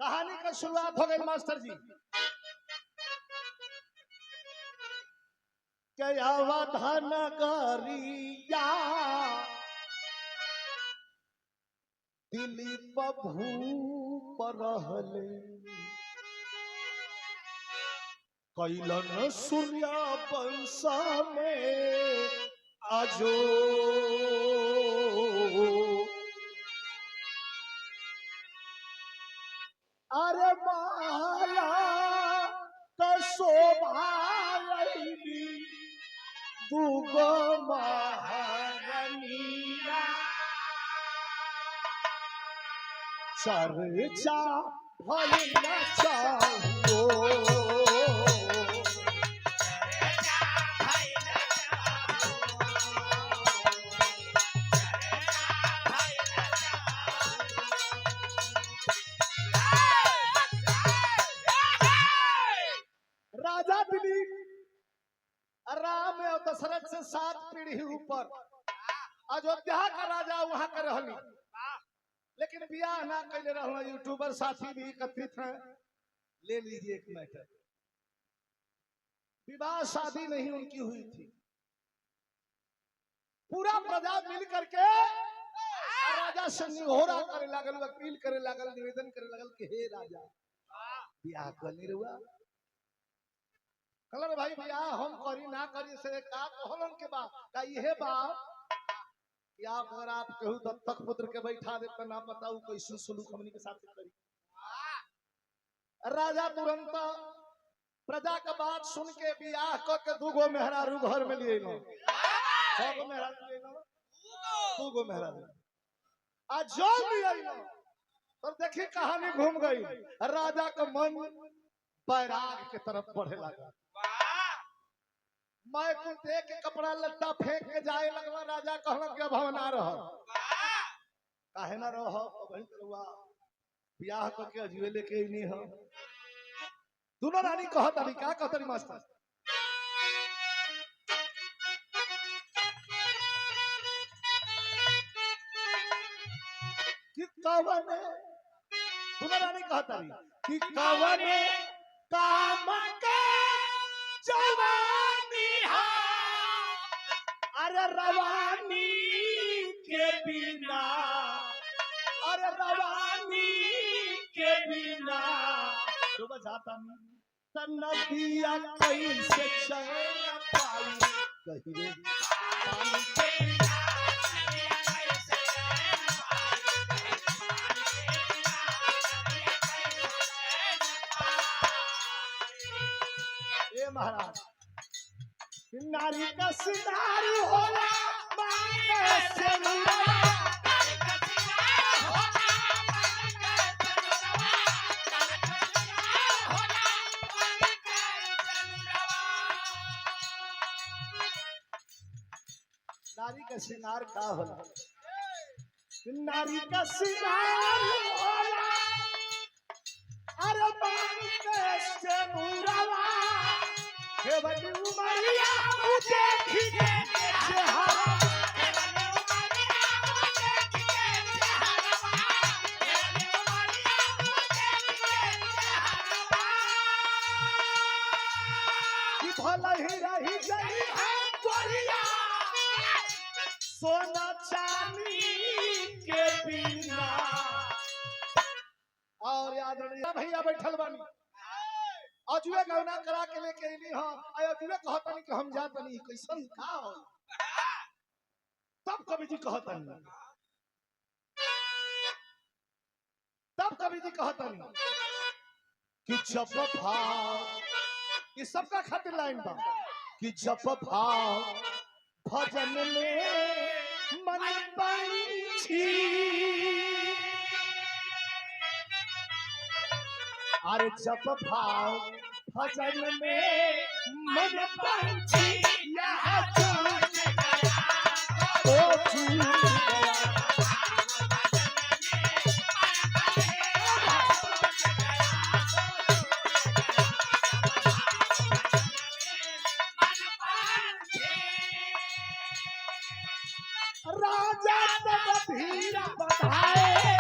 कहानी का शुरुआत हो गई मास्टर जी। क्या वधन गरिया दिलीप भूप रहले कैलन सूर्य वंश में आजो अरे माया तो शोभा दुगो महारानिया चर्चा भइल चाहो राजा दिलीप राम और दशरथ से 7 पीढ़ी ऊपर अयोध्या का राजा वहां का रहनी, लेकिन बियाह ना कैले रहना। यूट्यूबर साथी भी एकत्रित हैं, ले लीजिए एक मैटर। विवाह शादी नहीं उनकी हुई थी। पूरा प्रजा मिल करके राजा से निहोरा करे लागल, अपील करे लागल, निवेदन करे लागल कि हे राजा बियाह करनी रुआ कलर भाई भैया हम करी ना करी से का कहलन के बा का इहे बा या अगर आप कहू दत्तक पुत्र के बैठा दे तो ना बताऊ कैसे सलूक हमनी के साथ करी। राजा तुरंत प्रजा का बात सुन के बियाह क के दूगो मेहरारू घर में लिए लो। छगो मेहरारू लिए लो, दूगो मेहरारू आ जो लिए लो। तो देखी कहानी घूम गई। राजा का मन बैराग के तरफ बढ़े लगा। मैं कुछ दे के कपड़ा लत्ता फेंक के जाए लगला। राजा कहला कि अब हम ना रह काहे ना रह वही करवा बियाह करके अजीवे लेके ही नहीं हम दोनों रानी कहत अभी का कहतरी मास्टर कि कवने दोनों रानी कहत अभी कि कवने काम के जवानी हा अरे रवानी के बिना अरे रवानी के बिना जो बजाता नहीं नदिया कैसे चैन पाई कही रे पानी के बिना नदिया कैसे चैन पाई ए महाराज नारी का सिंगार होला मांगे से मुरवा नारी का सिंगार होला मांगे से मुरवा नारी का सिंगार का होला नारी का सिंगार होला अरे मांगे से मुरवा हे बड़ी उमरिया मुझे खींचे चेहरा हे बड़ी उमरिया मुझे खींचे चेहरा हे बड़ी उमरिया मुझे खींचे चेहरा कि भला ही रही गई है गोरिया सोना चांदी के बिना। और याद रखिए भैया बैठल बानी अजुए गौना करा के लेके अइली हां अजुए कहतनी कि हम जातनी कैसन का हो तब कवि जी कहतनी कि जब भाव ये सबका खातिर लाइन बा कि जब भाव भजन में मन पंछी अरे जब भाव भजन में मन पंछी यहाँ छूट गया तो छूट गया राजा तब धीरा बधाए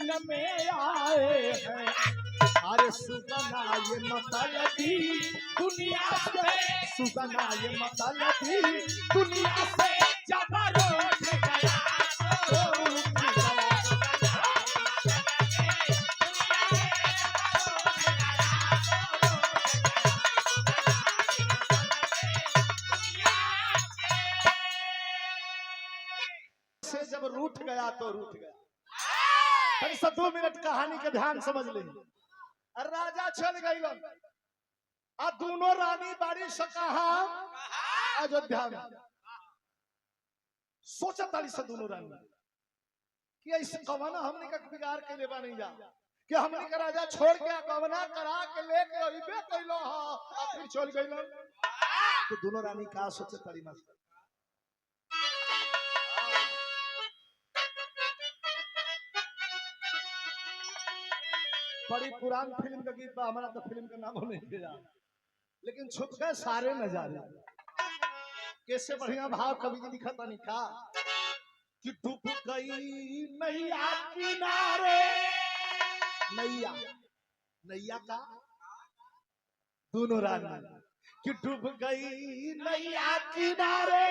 शरण में आए हैं। अरे सुगना ये मतलबी दुनिया से, सुगना ये मतलबी दुनिया से जब रूठ गया तो रूठ गया। से जब रूठ गया तो रूठ गया। फिर से 2 मिनट कहानी के ध्यान समझ ले। राजा चल गई आ दोनों रानी बाड़ी से कहा अयोध्या में। सोचा ताली से दोनों रानी कि ऐसे कवना हमने का बिगाड़ के लेवा नहीं जा कि हमने का राजा छोड़ के कवना करा के लेके अइबे कइलो ह फिर चल गइलो। तो दोनों रानी का सोचे ताली मास्टर। बड़ी पुरान फिल्म का गीत बा, हमारा तो फिल्म का नाम नहीं दिया, लेकिन छुप गए सारे नजारे। कैसे बढ़िया भाव कवि जी लिखा था निका कि डूब गई नैया किनारे, नैया नैया का दोनों रानी कि डूब गई नैया किनारे।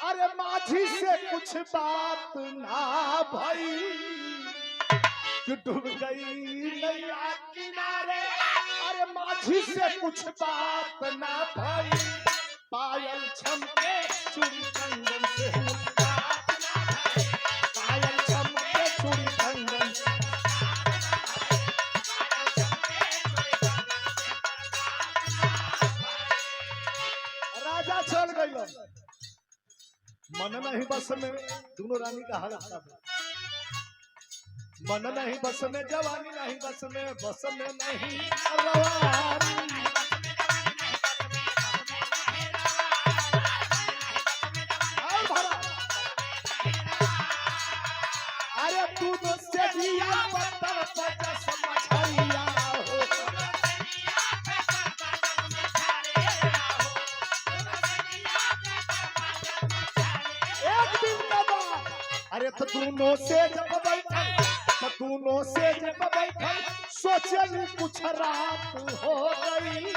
अरे माझी से कुछ बात ना भई कि डूब गई नैया किनारे। अरे माझी से कुछ बात ना भई, पायल छमके चूड़ी कंगन से बात ना भई, पायल छमके चूड़ी कंगन से राजा चल गई। मन नहीं बस में दोनों रानी का हालत था। मन नहीं बस में, जवानी नहीं बस में, बस में नहीं रवानी। अरे तू तो से दिया पत्थर पर समझैया हो, एक दिन का बात। अरे तो दोनों से जब बैठल, दोनों से जब बैठल सोचल कुछ रात हो गई।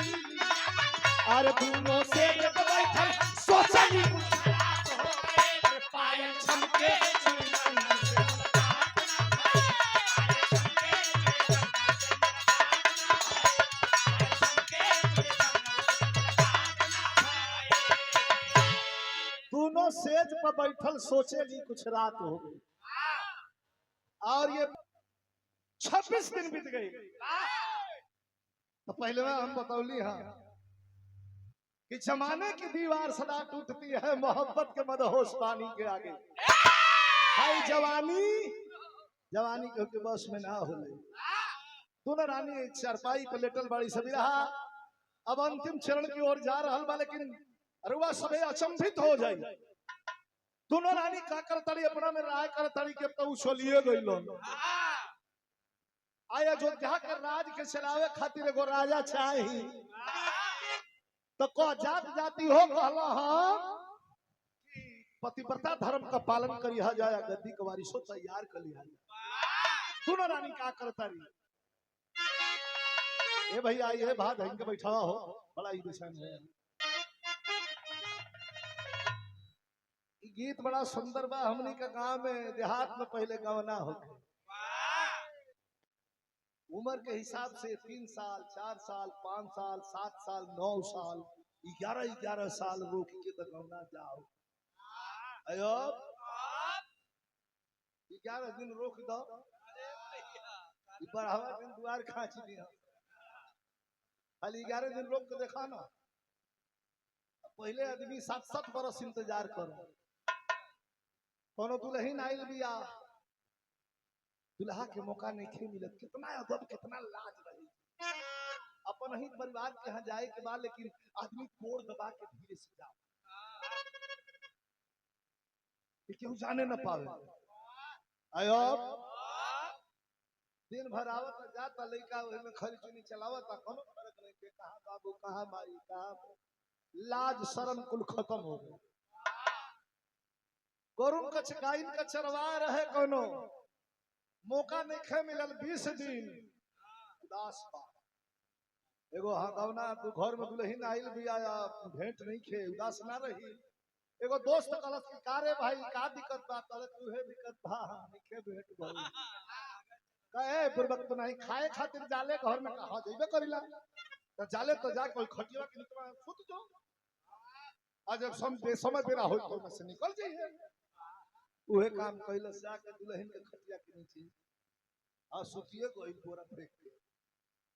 अरे दोनों से जब बैठल सोचल कुछ रात हो गई। अरे पायल छमके चूड़ी कंगन से बात ना भई, दोनों सेज पर बैठल सोचे ली कुछ रात हो गई। और ये 26 दिन बीत गए। तो पहले हम बतौली हाँ कि जमाने की दीवार सदा टूटती है मोहब्बत के मदहोश पानी के आगे। हाय जवानी, जवानी के बस में ना हो। दोनों रानी चारपाई पर लेटल बाड़ी सभी रहा। अब अंतिम चरण की ओर जा रहा बा, लेकिन अरुआ सबे अचंभित हो जाए। दोनों रानी का करताड़ी अपना में राय करताड़ी के तो उछलिए गइलो। आया अयोध्या के राज के चलावे खातिर एगो राजा चाहिए। तो को जात जाती हो कहला हम पतिव्रता धर्म का पालन करिया जाए, गद्दी के वारिसो तैयार कर लिया। दोनों रानी का करताड़ी ए भैया ये बात है इनके बैठा हो बड़ा ही बेचैन है। गीत बड़ा सुंदर बा। हमनी का गांव में देहात में पहले गवना होके उम्र के हिसाब से 3 साल 4 साल 5 साल 7 साल 9 साल 11 साल रोक के तो गवना जाओ। अयो 11 दिन रोक दो, बढ़ावा दिन द्वार खाँच दिया। खाली 11 दिन रोक के देखा ना। पहले आदमी 7-7 बरस इंतजार करो। कोनो दुल्हन आइल बिया, दुल्हा के मौका नहीं मिलत। कितना अदब कितना लाज रही। अपन ही परिवार के यहाँ जाए के बाद लेकिन आदमी कोड़ दबा के धीरे से जाओ, क्यों जाने न पावे। आयो दिन भर आवत जाता लइका ओहि में खरी चुनी चलावत, कोनो फर्क नहीं के कहां बाबू कहां माई कहां। लाज शर्म कुल खत्म हो गई। गरुड़ कछ गाइन का चरवा रहे कोनो मौका नहीं खे मिलल 20 दिन उदास बा एगो हगवना तू घर में दुल्हन आइल भी आया भेंट नहीं खे उदास ना रही एगो दोस्त कहलस कि का रे भाई का दिक्कत बा कहले तू हे दिक्कत बा नहीं खे भेंट भाई कहे बुरबक तो नहीं खाए खातिर जाले घर में कहा जइबे करिला तो जाले तो जा कोई खटिया के नीचे सुत जो आज जब समय बेरा हो तो में से निकल जाइए उहे काम कइले जाके दुल्हन के खटिया के नीचे आ सुतिए कोई बोरा फेंक के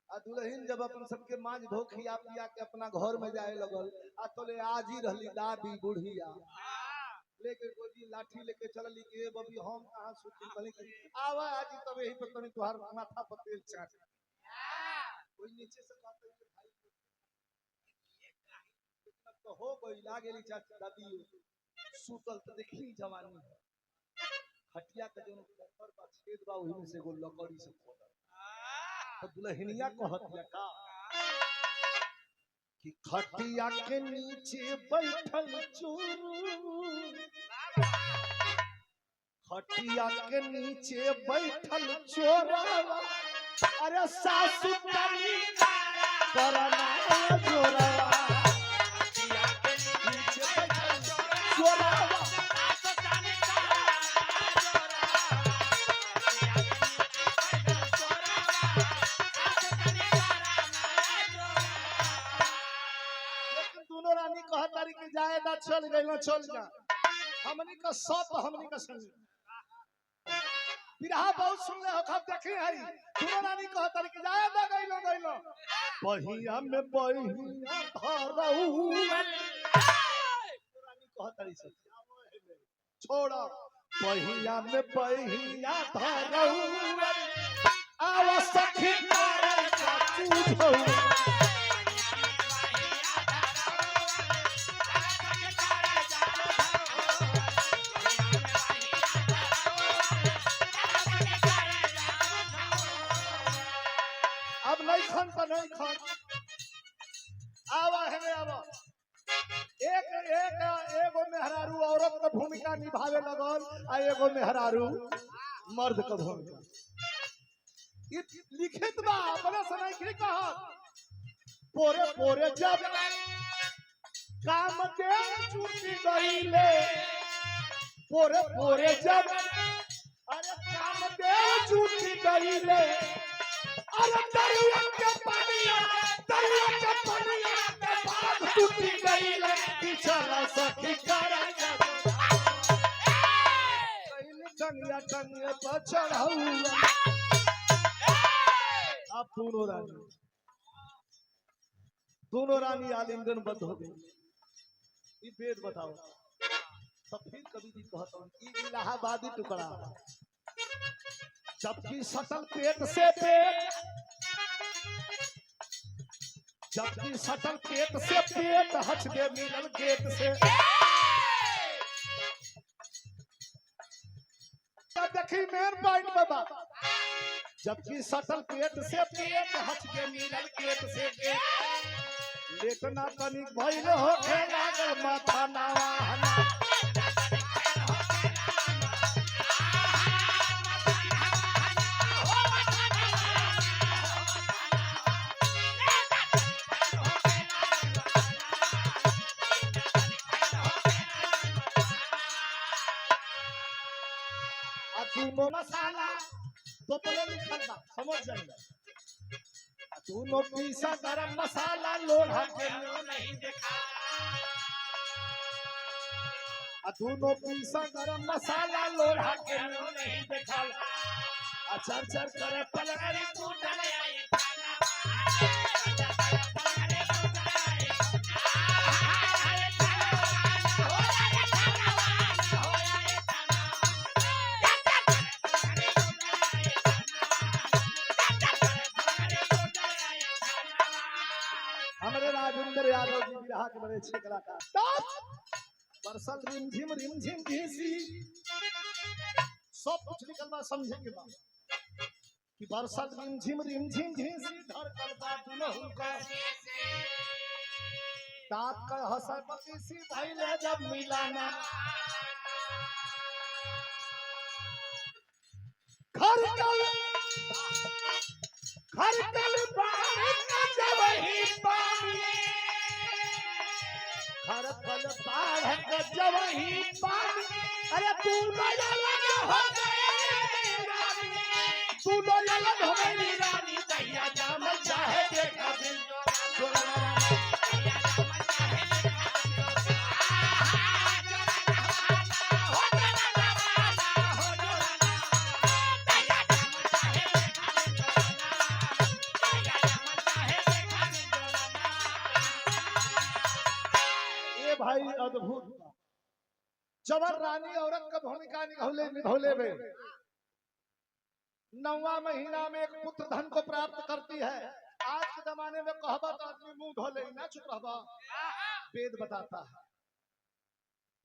आ दुल्हन जब अपन सबके मांझ धो खिया पिया के अपना घर में जाए लगल आ तोले आज ही रहली दादी बुढ़िया लेके गोदी लाठी लेके चलली के बबी हम कहां सुती कहली कि आवा आज तब यही पर तनी तोहार माथा पर तेल चाट कोई नीचे से कहते हैं भाई तो हो गई लागेली चाची दादी सुतल तो देखी जवानी खटिया के जो ऊपर पर छेद बा ओही में से एगो लकड़ी से खोदल तो दुल्हनिया कहतिया का कि खटिया के नीचे बैठल चोरू खटिया के नीचे बैठल चोरवा अरे सासु तनी करना जोरवा खटिया के नीचे बैठल चोरवा सासु तनी दोनों रानी कह तारी के जाए ना चल गई ना चल जा हमनी का सब हमनी का संग बिरहा बहुत सुनले हो खब देखे हई दोनों रानी कह तारी के जाए ना गई ना बहिया में बहिया धरऊ रानी कह तारी से छोड़ा बहिया में बहिया धरऊ आवा सखी मारे चाचू झऊ नहीं खान आवा है आवा एगो मेहरारू औरत का भूमिका निभावे लगल आ एगो मेहरारू मर्द का भूमिका लिखित बा अपने से नहीं कहा पोरे पोरे जब काम के छूटी गईले पोरे पोरे जब अरे काम के छूटी गईले अरे दरिया के पानिया के बाद टूटी गई ले बिछड़ा सखी करा पहले टंगिया पर चढ़ाऊंगा आप दोनों रानी आलिंगन बंद हो गई ये वेद बताओ तो फिर कभी भी कहता हूँ कि इलाहाबादी टुकड़ा जबकि सटल पेट से पेट जबकि सटल पेट से पेट हच दे मिलल गेट से देखी मेन पॉइंट में बात जबकि सटल पेट से पेट हच दे मिलल गेट से लेटना तनिक भइल हो लागल माथा नावा मसाला तो लिखल बा समझ जाइए दोनों पीसा गरम मसाला लोढ़ा के नहीं देखा दोनों पीसा गरम मसाला लोढ़ा के नहीं देखा चर चर करे पलगरी टूटल आई यादव जी बिरहा के बड़े अच्छे कलाकार बरसल रिमझिम घीसी सब कुछ निकल बा समझेंगे बात कि बरसल रिमझिम घीसी धड़कन बा दुनहु का दांत का हंसा पतीसी भइले जब मिलाना खरकल खरकल बाढ़ का जवही पानी, खरकल बाढ़ का जवही पानी। अरे तू अलग हो गई रानी, कहिया जाम चाहे देखा दिल भाई अद्भुत। जबर रानी औरत का भूमिका निभौले में 9वां महीना में एक पुत्र धन को प्राप्त करती है। आज के जमाने में कहबा तो आदमी मुंह धो ले ना, चुप रहबा। वेद बताता है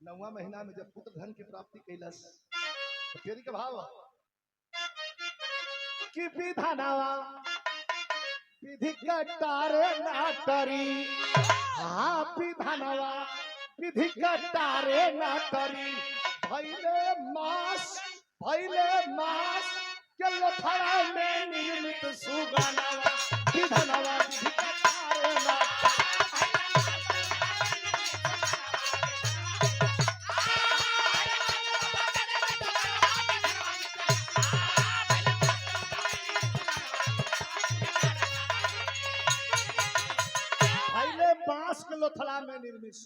9वां महीना में जब पुत्र धन की प्राप्ति कैलस तो फिर के भाव कि विधानवा विधि कटारे नाटरी। हाँ विधानवा विधि कटारे नाटरी। भैले मास के लोथड़ा में निर्मित सुगनवा, विधानवा विधि कटारे नाटरी। बांस के लोथड़ा में निर्मित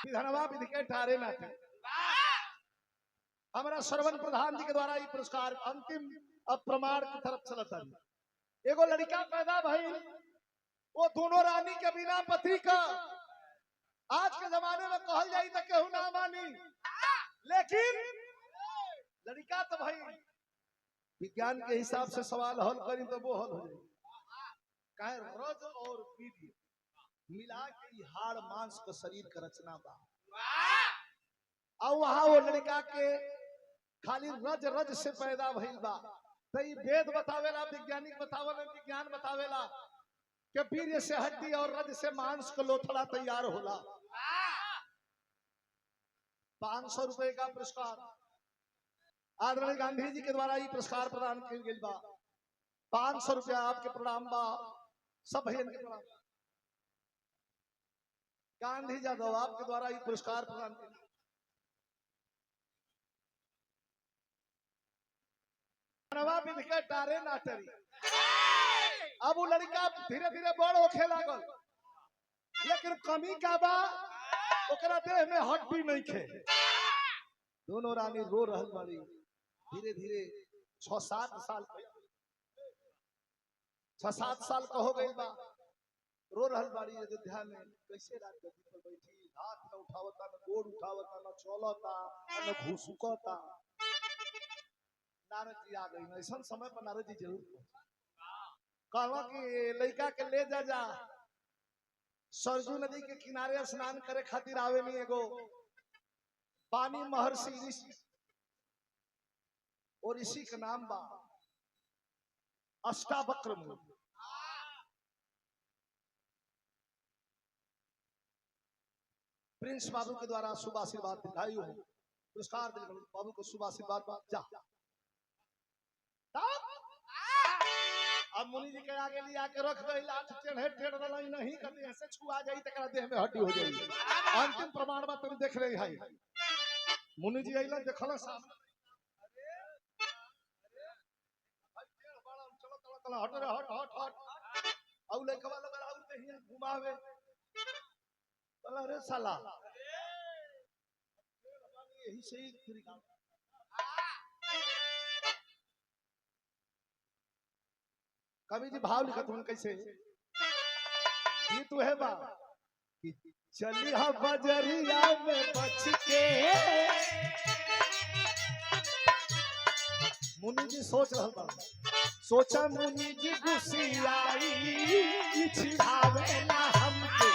विधानवा विधि के ठारे नाटे। हमारा श्रवण प्रधान जी के द्वारा ये पुरस्कार अंतिम प्रमाण की तरफ चलता है। एगो लड़का पैदा भई, वो दोनों रानी के बिना पति का आज के जमाने में कहल जाई तो केहू ना मानी, लेकिन लड़का तो भाई विज्ञान के हिसाब से सवाल हल करी तो वो हल हो जाए। कहे रज और पीढ़ी मिला के हाड़ मांस को शरीर का रचना बा। और वहां वो लड़का के खाली रज से पैदा भइल बा। तो ये वेद बतावेला, वैज्ञानिक बतावेला, विज्ञान बतावेला कि वीर्य से हड्डी और रज से मांस को लोथड़ा तैयार होला। 500 रुपए का पुरस्कार आदरणीय गांधी जी के द्वारा ये पुरस्कार प्रदान किया गया बा। 500 रुपया आपके प्रणाम बा, सब भैया के प्रणाम। गांधी यादव आपके द्वारा ये पुरस्कार प्रदान किया। विधि के टारे नाटरी। अब वो लड़का धीरे धीरे बड़ होखे लागल, लेकिन कमी का बा ओकरा देह में हड्डी नहीं खे। दोनों रानी रो रहल बाड़ी। धीरे धीरे 6-7 साल का हो गई बा। रो रहल बाड़ी अयोध्या में। कैसे रात गद्दी पर बैठी, हाथ न उठावता, न गोड़ उठावता, न चलता, न घुसुकता। नारद जी आ गई। ऐसा समय पर नारद जी जरूर कहला कि लड़का के ले जा सरजू नदी के किनारे स्नान करे खातिर आवे नहीं। एगो पानी महर्षि ऋषि और ऋषि का नाम बा अष्टावक्र मुनि। प्रिंस बाबू के द्वारा शुभ आशीर्वाद दिखाई हो, पुरस्कार दिल बाबू को शुभ आशीर्वाद जा। अब मुनि जी के आगे लिया के रख गई। लाठ टेढ़ नहीं करते ऐसे छुआ जाई तकरा देह में हड्डी हो जाई। अंतिम प्रमाण बा तुम देख रही है। मुनि जी आइला देखला सामने। चलो हट रे हट। औ लइकवा लगा और देहिया घुमावे। अरे साला यही सही तरीका। कवि जी भाव लिखत हूं कैसे ये तो है बा कि चली हा बजरिया में बच के। मुनि जी सोच रहा बा, सोचा मुनि जी गुस्सियाई छिड़ावे ना हमके।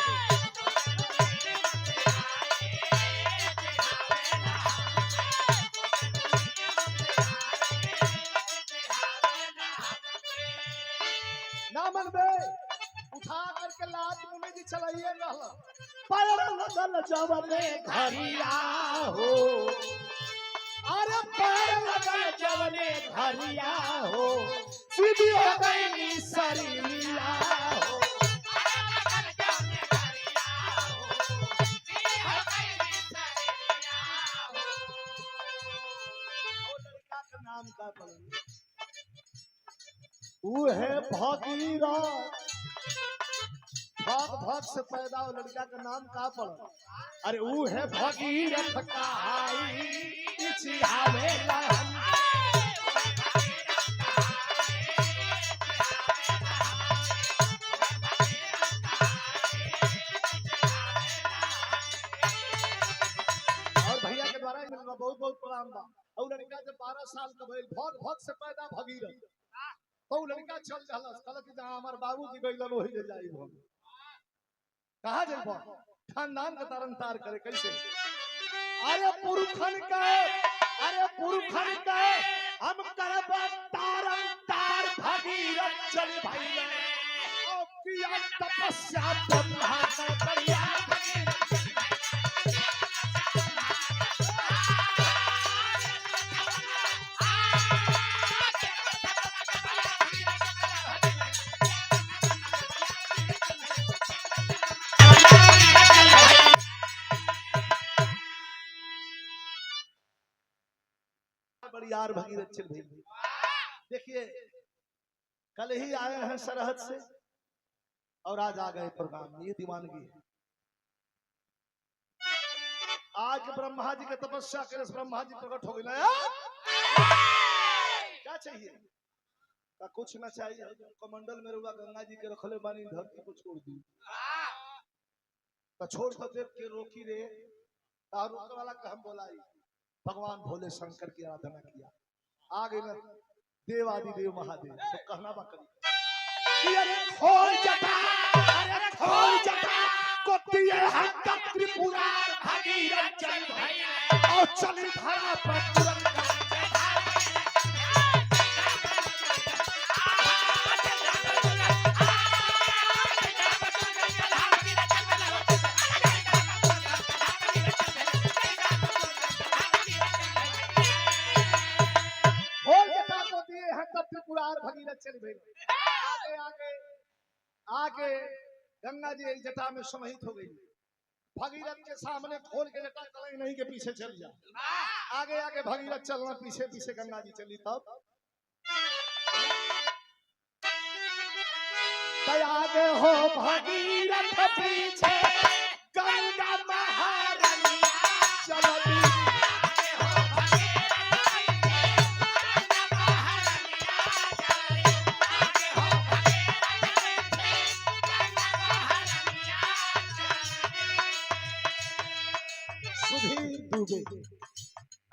उठा करके लात मुनि जी चलाइए पैर लगल जब में घरिया हो। अरे पैर लगल जवने धरिया हो सीधी हो गई सरिया हो नाम का वो है भगीरथ भाग भाग से पैदा हो लड़का का नाम का पड़ा अरे वो है भगीरथ कहाई चिढ़ावे लहन और भैया के द्वारा मिल रहा बहुत बहुत प्रणाम बा और लड़का जब 12 साल का भइल भाग भाग से पैदा भगीरथ तो लड़का चल चलस कहलक कि जहां हमर बाबूजी गइलन वही ले जाई हम कहा जाइबो खानदान का तारन तार करे कैसे अरे पुरखन का हम करब तारन तार भगीरथ चल भइले ओ किया तपस्या ब्रह्मा कर करिया यार भगीरथ चल भाई देखिए कल ही आए हैं सरहद से और आज आ गए प्रोग्राम ये दीवानगी है आज ब्रह्मा जी की तपस्या करे ब्रह्मा जी प्रकट हो गए क्या चाहिए का कुछ ना चाहिए कमंडल में रुआ गंगा जी के रखले बानी धरती को छोड़ दी तो छोड़ तो देव के रोकी रे तारुक वाला का हम बोलाई भगवान भोले शंकर की आराधना किया आ गए ना देव आदि देव महादेव तो कहना बा करी अरे खोल जटा कोतिए हक त्रिपुरार भगीरथ चल भैया और चली धरा पर तुरंत भगीरथ चल भई आगे आगे आगे गंगा जी जटा में समाहित हो गई भगीरथ के सामने खोल के जटा कलाई नहीं के पीछे चल जा आगे आगे भगीरथ चलना पीछे पीछे गंगा जी चली तब आगे हो भगीरथ पीछे गंगा महारानी चलती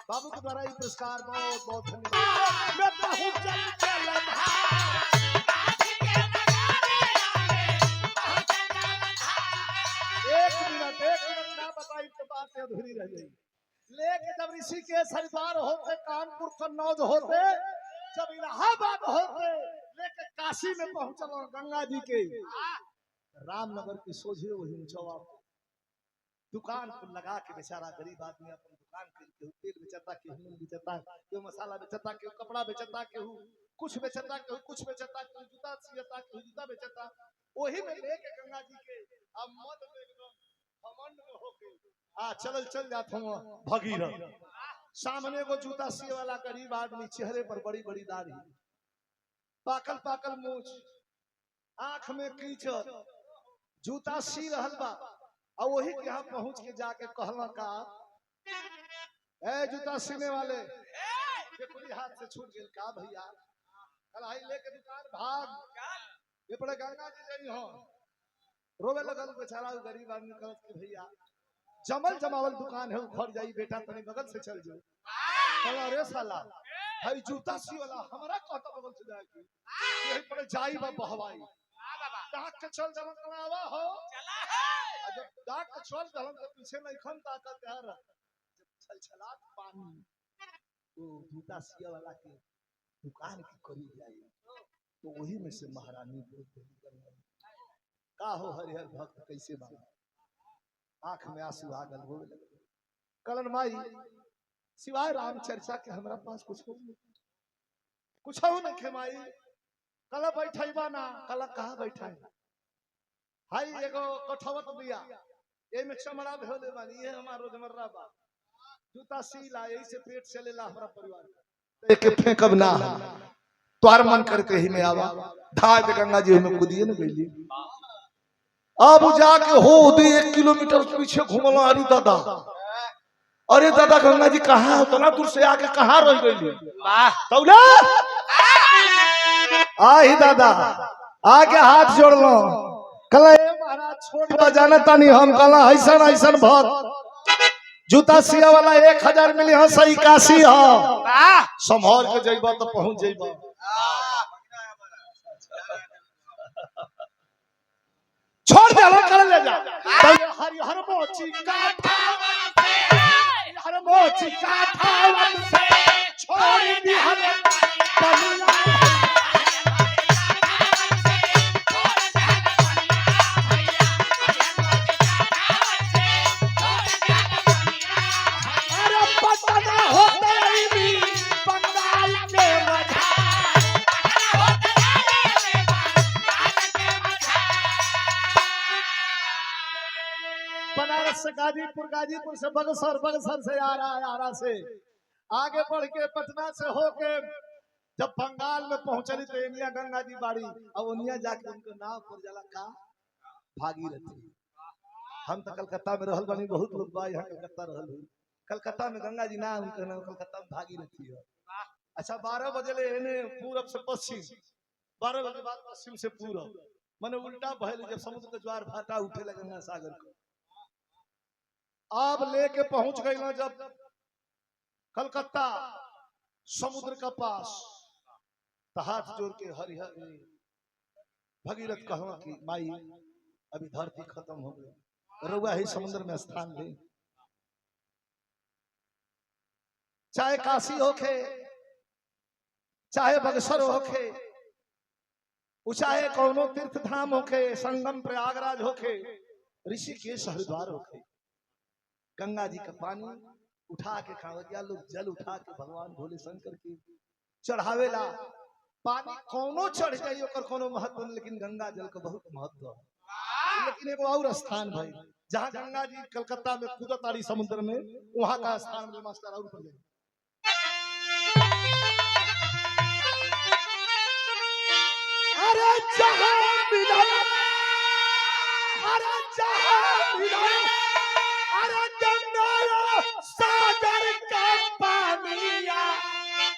बाबू के द्वारा ये पुरस्कार बहुत बहुत धन्यवाद मैं बहुत एक मिनट ना बताई तो बात अधूरी रह गई लेके जब ऋषिकेश हरिद्वार होते कानपुर कन्नौज होते जब इलाहाबाद होते लेके काशी में पहुंचल गंगा जी के रामनगर की सोझे वही चौक दुकान को लगा के बेचारा गरीब आदमी अपन दुकान के तेल बेचता केहू बेचता केहू मसाला बेचता केहू कपड़ा बेचता केहू कुछ बेचता केहू कुछ बेचता केहू जूता सियता केहू जूता बेचता वही में लेके गंगा जी के अब मत में एकदम घमंड में होके चल जात हूं भगीरथ सामने को जूता सिए वाला गरीब आदमी चेहरे पर बड़ी बड़ी दाढ़ी पाकल पाकल मूछ आंख में कीचड़ जूता सी रहल बा और वही के यहाँ पहुंच के जाके कहला का ए जूता सीने वाले ये हाथ से छूट गया का भैया कलाई लेके दुकान भाग ये पड़े गंगा जी जाई हो रोवे लगल बेचारा गरीब आदमी कहत कि भैया जमल जमावल दुकान है उखड़ जाई बेटा तनी बगल से चल जाओ कहला रे साला भाई जूता सी वाला हमरा कहता बगल से जाए यही पड़े जाई बा बहवाई डाक के चल जमन कलावा हो चला है जब डाक के चल जमन के पीछे नहीं खन ताकत यार जब छलछलात पानी तो जूता सिया वाला के दुकान के करीब जाई तो वही में से महारानी बोलते का हो हरिहर भक्त कैसे बाबा आंख में आंसू आ गल होवे लगे कलन माई सिवाय राम चर्चा के हमरा पास कुछ नहीं खेमाई। कल बैठा ना कल कहा बैठा हाई एगो कठवत दिया ये में चमड़ा भेले बानी ये हमारो रोजमर्रा बा जूता सीला यही से पेट चलेला हमरा परिवार के फेंकब ना तोर मन करके ही में आवा धार पे गंगा जी में कूदिए न गईली। अब जाके हो दे 1 किलोमीटर पीछे घूमला। अरे दादा गंगा जी कहाँ हो तना दूर से आके कहाँ रह गईली तौला आई दादा आके हाथ जोड़ लो कला महाराज छोड़ जाने तानी हम कला ऐसन ऐसन भर जूता सिया वाला 1000 मिली हाँ सही काशी हो संभर के जइबा तो पहुंच जइबा। छोड़ दे हला कर ले जा हरिहर मोची काठावन से छोड़ दी हले पनिया गाजीपुर से बगसर से आरा से आगे बढ़ के पटना से होके जब बंगाल में पहुंचली तो एनिया गंगा जी बाड़ी अब ओनिया जाके उनके नाव पर जाला का भागीरथी। हम तो कलकत्ता में रहल बानी बहुत लोग बा यहाँ कलकत्ता रहल कलकत्ता में गंगा जी ना उनके नाम कलकत्ता में भागीरथी है। अच्छा 12 बजे ले एने पूरब से पश्चिम 12 बजे बाद पश्चिम से पूरब माने उल्टा बहल जब समुद्र के ज्वार भाटा उठे लगे गंगा सागर को अब लेके पहुंच गई ना जब कलकत्ता समुद्र का पास तो हाथ जोड़ के हरिहर भगीरथ कहवा की माई अभी धरती खत्म हो गई रउआ ही समुद्र में स्थान ले चाहे काशी होखे चाहे बक्सर होखे चाहे कौनो तीर्थ धाम होखे संगम प्रयागराज होखे ऋषिकेश हरिद्वार होखे गंगा जी का पानी उठा के कांवरिया लोग जल उठा के भगवान भोले शंकर की चढ़ावेला। पानी कौनो चढ़ जाइए ओकर कोनो महत्व नहीं लेकिन गंगा जल का बहुत महत्व है। लेकिन एगो और स्थान भाई जहाँ गंगा जी कलकत्ता में कूदत तारी समुद्र में वहां का स्थान में मास्टर और पड़ जाए। अरे जहाँ मिला अरे गंगा सागर का पानिया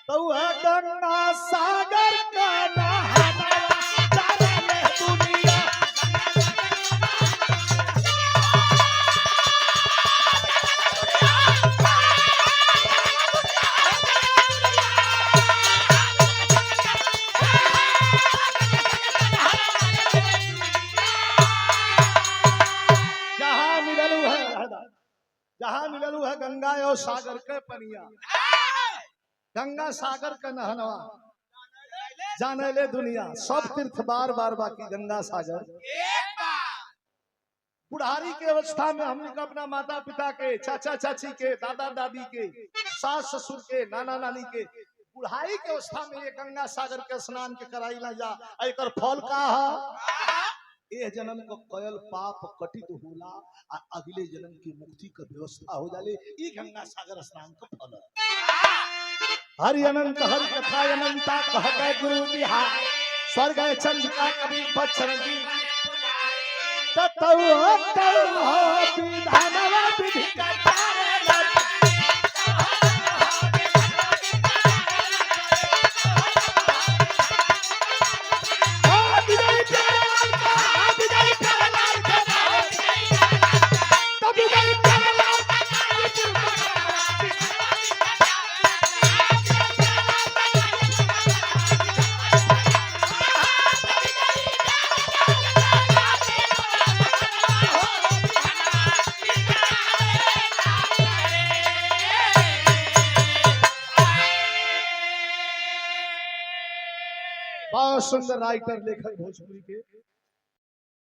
तो है गंगा सागर का नहाना चले दुनिया। जहाँ मिललू है गंगा और सागर के पनिया गंगा सागर का नहनवा जाने ले दुनिया सब तीर्थ बार बार बाकी गंगा सागर बुढ़ारी के अवस्था में हमने अपना माता पिता के चाचा चाची के दादा दादी के सास ससुर के नाना नानी के बुढ़ाई के अवस्था में ये गंगा सागर के स्नान के कराई ना जा एकर फल का ये जन्म को कयल पाप कटित होला और अगले जन्म की मुक्ति का व्यवस्था हो जाले ई गंगा सागर स्नान का फल। हरि अनंत हरि कथा अनंता कहते गुरु बिहार स्वर्ग चंद्रिका कवि बचन जी ततौ विधानवा विधि का बहुत सुंदर राइटर लेखक भोजपुरी के